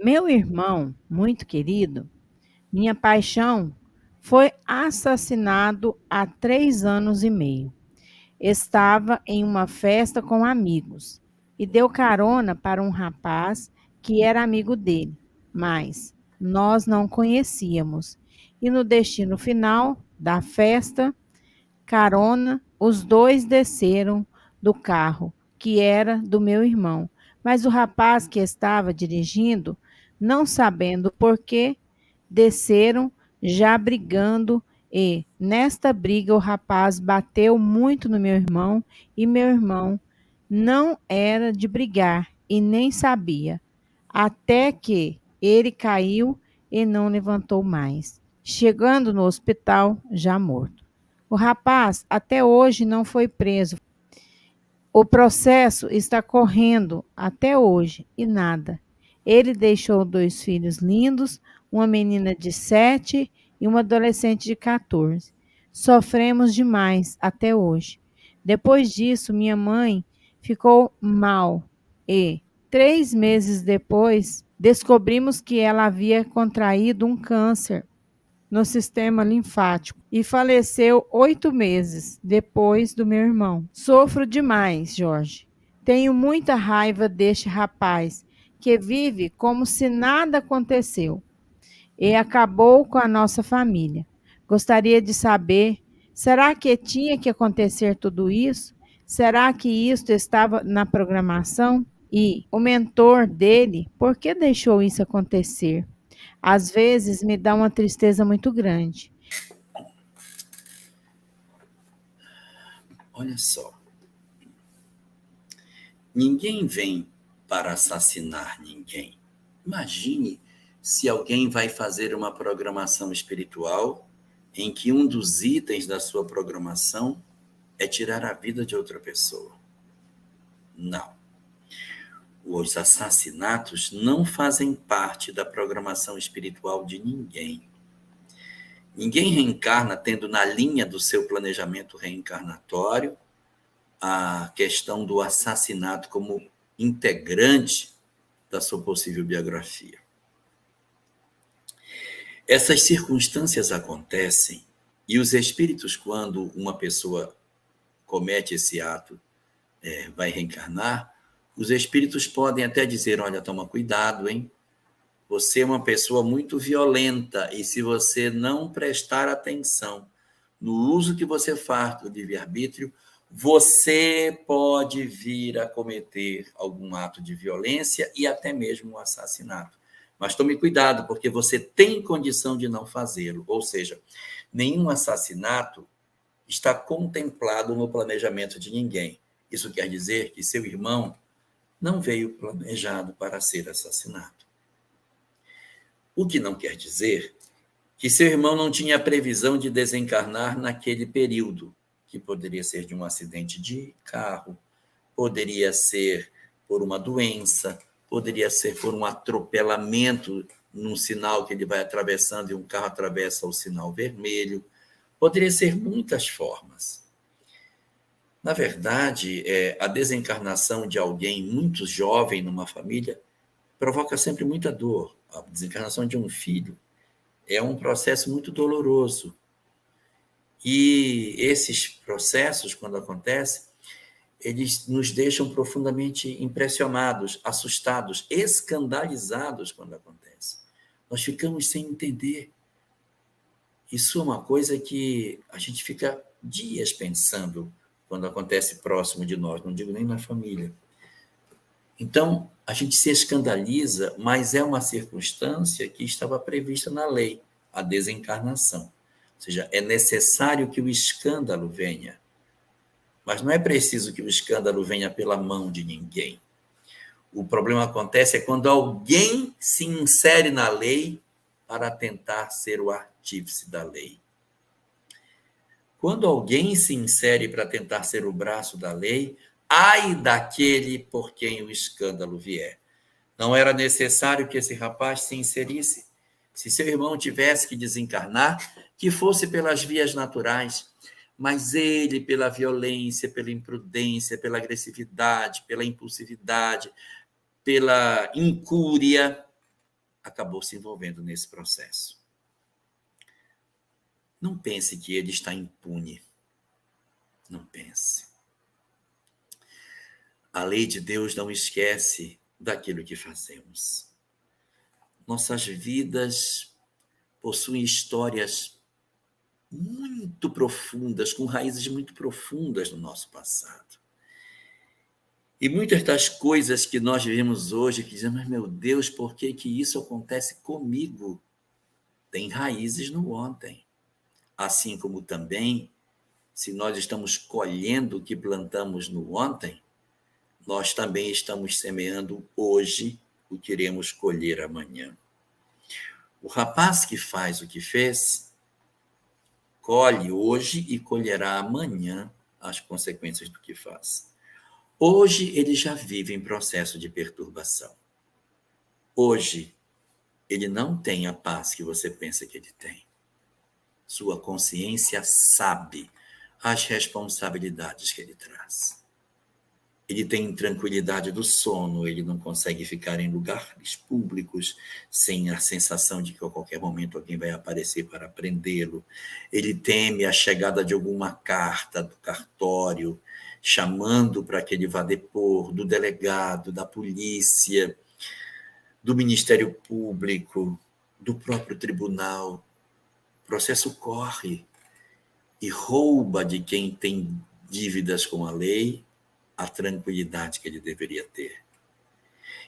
Meu irmão, muito querido, minha paixão, foi assassinado há 3 anos e meio. Estava em uma festa com amigos e deu carona para um rapaz que era amigo dele, mas nós não conhecíamos. E no destino final da festa, carona, os dois desceram do carro, que era do meu irmão. Mas o rapaz que estava dirigindo, não sabendo por quê, desceram já brigando e, nesta briga, o rapaz bateu muito no meu irmão e meu irmão não era de brigar e nem sabia, até que ele caiu e não levantou mais, chegando no hospital já morto. O rapaz até hoje não foi preso. O processo está correndo até hoje e nada. Ele deixou 2 filhos lindos, uma menina de 7 e uma adolescente de 14. Sofremos demais até hoje. Depois disso, minha mãe ficou mal e, 3 meses depois, descobrimos que ela havia contraído um câncer no sistema linfático e faleceu 8 meses depois do meu irmão. Sofro demais, Jorge. Tenho muita raiva deste rapaz que vive como se nada aconteceu e acabou com a nossa família. Gostaria de saber, será que tinha que acontecer tudo isso? Será que isto estava na programação? E o mentor dele, por que deixou isso acontecer? Às vezes me dá uma tristeza muito grande. Olha só, ninguém vem para assassinar ninguém. Imagine se alguém vai fazer uma programação espiritual em que um dos itens da sua programação é tirar a vida de outra pessoa. Não. Os assassinatos não fazem parte da programação espiritual de ninguém. Ninguém reencarna tendo na linha do seu planejamento reencarnatório a questão do assassinato como integrante da sua possível biografia. Essas circunstâncias acontecem e os espíritos, quando uma pessoa comete esse ato, vai reencarnar, os espíritos podem até dizer, olha, toma cuidado, hein? Você é uma pessoa muito violenta e se você não prestar atenção no uso que você faz do livre-arbítrio, você pode vir a cometer algum ato de violência e até mesmo um assassinato. Mas tome cuidado, porque você tem condição de não fazê-lo. Ou seja, nenhum assassinato está contemplado no planejamento de ninguém. Isso quer dizer que seu irmão não veio planejado para ser assassinado. O que não quer dizer que seu irmão não tinha previsão de desencarnar naquele período, que poderia ser de um acidente de carro, poderia ser por uma doença, poderia ser por um atropelamento num sinal que ele vai atravessando e um carro atravessa o sinal vermelho, poderia ser muitas formas. Na verdade, a desencarnação de alguém muito jovem numa família provoca sempre muita dor. A desencarnação de um filho é um processo muito doloroso. E esses processos, quando acontecem, eles nos deixam profundamente impressionados, assustados, escandalizados quando acontece. Nós ficamos sem entender. Isso é uma coisa que a gente fica dias pensando quando acontece próximo de nós, não digo nem na família. Então, a gente se escandaliza, mas é uma circunstância que estava prevista na lei, a desencarnação. Ou seja, é necessário que o escândalo venha. Mas não é preciso que o escândalo venha pela mão de ninguém. O problema acontece quando alguém se insere na lei para tentar ser o artífice da lei. Quando alguém se insere para tentar ser o braço da lei, ai daquele por quem o escândalo vier. Não era necessário que esse rapaz se inserisse. Se seu irmão tivesse que desencarnar, que fosse pelas vias naturais, mas ele, pela violência, pela imprudência, pela agressividade, pela impulsividade, pela incúria, acabou se envolvendo nesse processo. Não pense que ele está impune. Não pense. A lei de Deus não esquece daquilo que fazemos. Nossas vidas possuem histórias muito profundas, com raízes muito profundas no nosso passado. E muitas das coisas que nós vivemos hoje, que dizemos, mas meu Deus, por que isso acontece comigo? Tem raízes no ontem. Assim como também, se nós estamos colhendo o que plantamos no ontem, nós também estamos semeando hoje o que iremos colher amanhã. O rapaz que faz o que fez, colhe hoje e colherá amanhã as consequências do que faz. Hoje ele já vive em processo de perturbação. Hoje ele não tem a paz que você pensa que ele tem. Sua consciência sabe as responsabilidades que ele traz. Ele tem tranquilidade do sono, ele não consegue ficar em lugares públicos sem a sensação de que a qualquer momento alguém vai aparecer para prendê-lo. Ele teme a chegada de alguma carta do cartório, chamando para que ele vá depor, do delegado, da polícia, do Ministério Público, do próprio tribunal. O processo corre e rouba de quem tem dívidas com a lei a tranquilidade que ele deveria ter.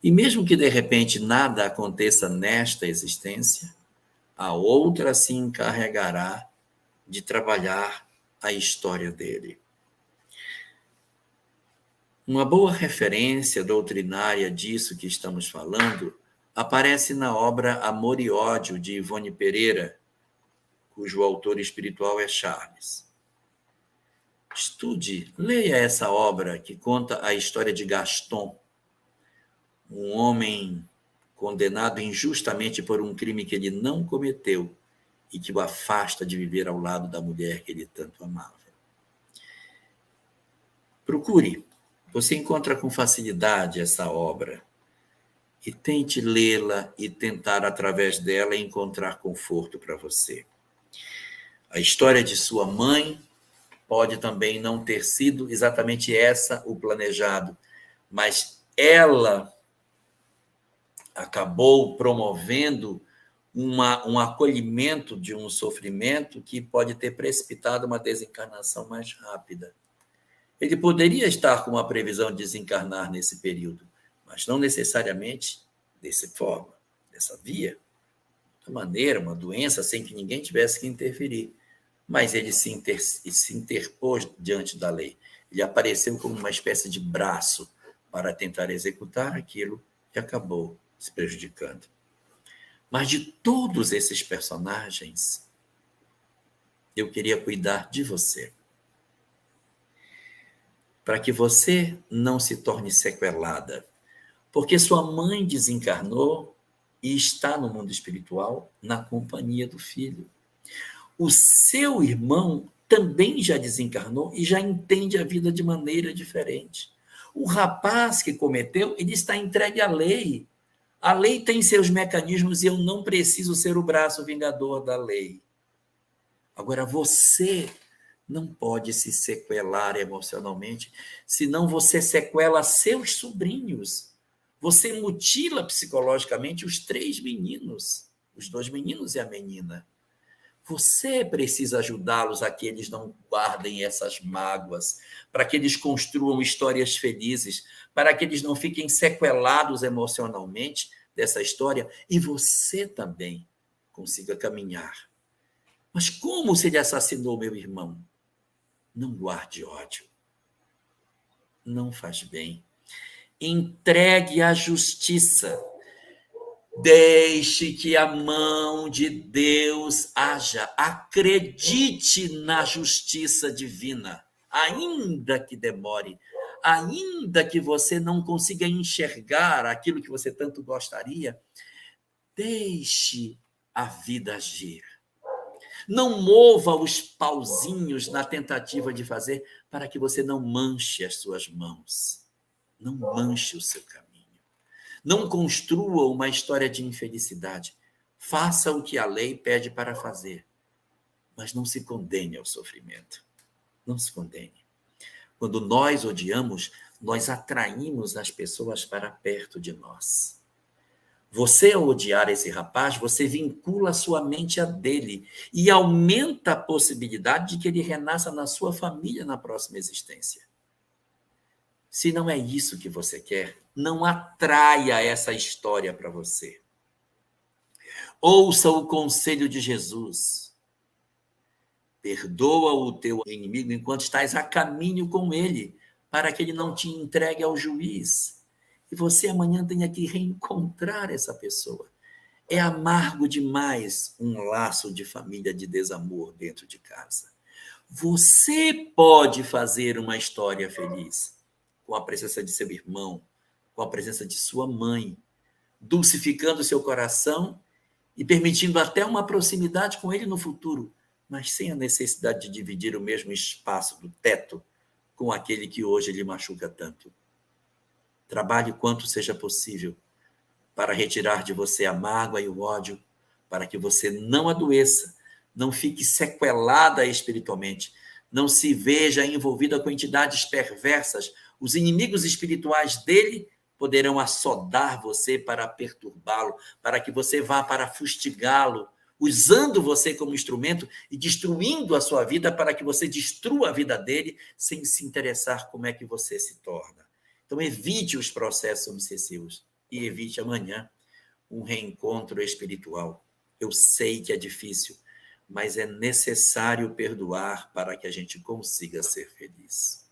E mesmo que de repente nada aconteça nesta existência, a outra se encarregará de trabalhar a história dele. Uma boa referência doutrinária disso que estamos falando aparece na obra Amor e Ódio, de Ivone Pereira, cujo autor espiritual é Charles. Estude, leia essa obra que conta a história de Gaston, um homem condenado injustamente por um crime que ele não cometeu e que o afasta de viver ao lado da mulher que ele tanto amava. Procure, você encontra com facilidade essa obra e tente lê-la e tentar, através dela, encontrar conforto para você. A história de sua mãe pode também não ter sido exatamente essa o planejado, mas ela acabou promovendo um acolhimento de um sofrimento que pode ter precipitado uma desencarnação mais rápida. Ele poderia estar com uma previsão de desencarnar nesse período, mas não necessariamente dessa forma, dessa via, de maneira, uma doença sem que ninguém tivesse que interferir. Mas ele se interpôs diante da lei. Ele apareceu como uma espécie de braço para tentar executar aquilo que acabou se prejudicando. Mas de todos esses personagens, eu queria cuidar de você. Para que você não se torne sequelada. Porque sua mãe desencarnou e está no mundo espiritual na companhia do filho. O seu irmão também já desencarnou e já entende a vida de maneira diferente. O rapaz que cometeu, ele está entregue à lei. A lei tem seus mecanismos e eu não preciso ser o braço vingador da lei. Agora, você não pode se sequelar emocionalmente, senão você sequela seus sobrinhos. Você mutila psicologicamente os 3 meninos, os 2 meninos e a menina. Você precisa ajudá-los a que eles não guardem essas mágoas, para que eles construam histórias felizes, para que eles não fiquem sequelados emocionalmente dessa história e você também consiga caminhar. Mas como se ele assassinou meu irmão? Não guarde ódio. Não faz bem. Entregue à justiça. Deixe que a mão de Deus haja. Acredite na justiça divina, ainda que demore, ainda que você não consiga enxergar aquilo que você tanto gostaria, deixe a vida agir. Não mova os pauzinhos na tentativa de fazer para que você não manche as suas mãos. Não manche o seu caminho. Não construa uma história de infelicidade. Faça o que a lei pede para fazer, mas não se condene ao sofrimento. Não se condene. Quando nós odiamos, nós atraímos as pessoas para perto de nós. Você, ao odiar esse rapaz, você vincula a sua mente a dele e aumenta a possibilidade de que ele renasça na sua família na próxima existência. Se não é isso que você quer, não atraia essa história para você. Ouça o conselho de Jesus. Perdoa o teu inimigo enquanto estás a caminho com ele, para que ele não te entregue ao juiz. E você amanhã tenha que reencontrar essa pessoa. É amargo demais um laço de família de desamor dentro de casa. Você pode fazer uma história feliz com a presença de seu irmão, com a presença de sua mãe, dulcificando seu coração e permitindo até uma proximidade com ele no futuro, mas sem a necessidade de dividir o mesmo espaço do teto com aquele que hoje lhe machuca tanto. Trabalhe quanto seja possível para retirar de você a mágoa e o ódio, para que você não adoeça, não fique sequelada espiritualmente, não se veja envolvida com entidades perversas. Os inimigos espirituais dele poderão assodar você para perturbá-lo, para que você vá para fustigá-lo, usando você como instrumento e destruindo a sua vida para que você destrua a vida dele sem se interessar como é que você se torna. Então, evite os processos obsessivos e evite amanhã um reencontro espiritual. Eu sei que é difícil, mas é necessário perdoar para que a gente consiga ser feliz.